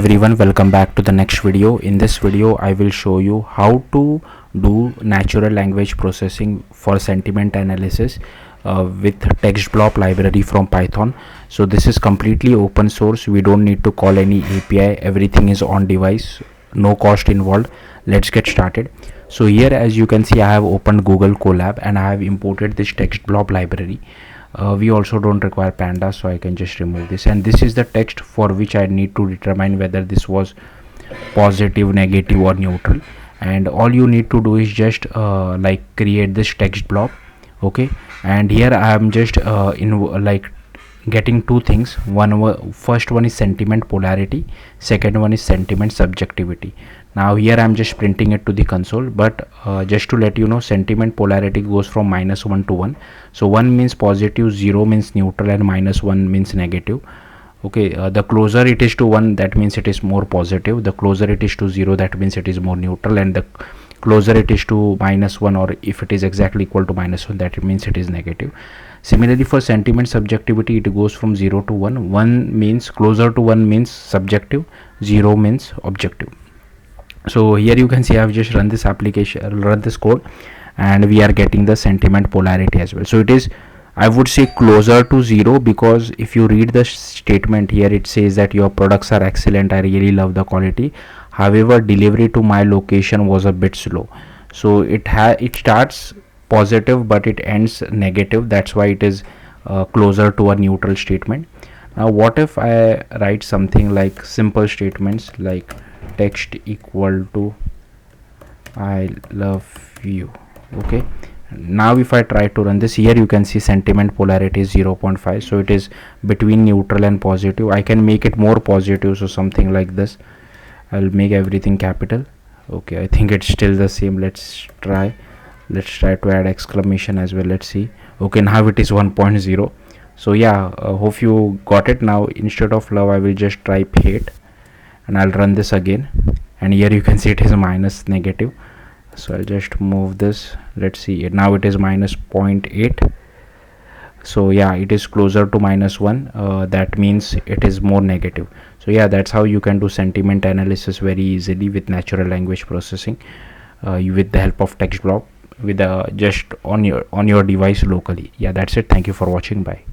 Everyone, welcome back to the next video. In this video I will show you how to do natural language processing for sentiment analysis with TextBlob library from Python. So this is completely open source. We don't need to call any API. Everything is on device, no cost involved. Let's get started. So here, as you can see, I have opened Google Colab and I have imported this TextBlob library. We also don't require pandas, so I can just remove this, and this is the text for which I need to determine whether this was positive, negative or neutral. And all you need to do is just like create this text blob. Okay, and here I am just getting two things. First one is sentiment polarity, second one is sentiment subjectivity. Now here I am just printing it to the console, but just to let you know, sentiment polarity goes from -1 to 1. So 1 means positive, 0 means neutral, and -1 means negative. Okay, the closer it is to 1, that means it is more positive. The closer it is to 0, that means it is more neutral, and the closer it is to -1, or if it is exactly equal to -1, that means it is negative. Similarly, for sentiment subjectivity, it goes from 0 to 1. 1 means closer to 1 means subjective, 0 means objective. So here you can see I have just run this application, run this code, and we are getting the sentiment polarity as well. So it is, I would say, closer to 0, because if you read the statement here, it says that your products are excellent, I really love the quality, however delivery to my location was a bit slow. So it starts positive but it ends negative. That's why it is closer to a neutral statement. Now what if I write something like simple statements like text equal to I love you. Okay, now if I try to run this, here you can see sentiment polarity is 0.5, so it is between neutral and positive. I can make it more positive, so something like this. I'll make everything capital. Okay, I think it's still the same. Let's try to add exclamation as well. Let's see. Okay, now it is 1.0. so yeah, hope you got it. Now instead of love, I will just type hate, and I'll run this again, and here you can see it is minus negative. So I'll just move this. Let's see, now it is -0.8. so yeah, it is closer to -1. That means it is more negative. So yeah, that's how you can do sentiment analysis very easily with natural language processing with the help of TextBlob, with just on your device locally. Yeah, that's it. Thank you for watching. Bye.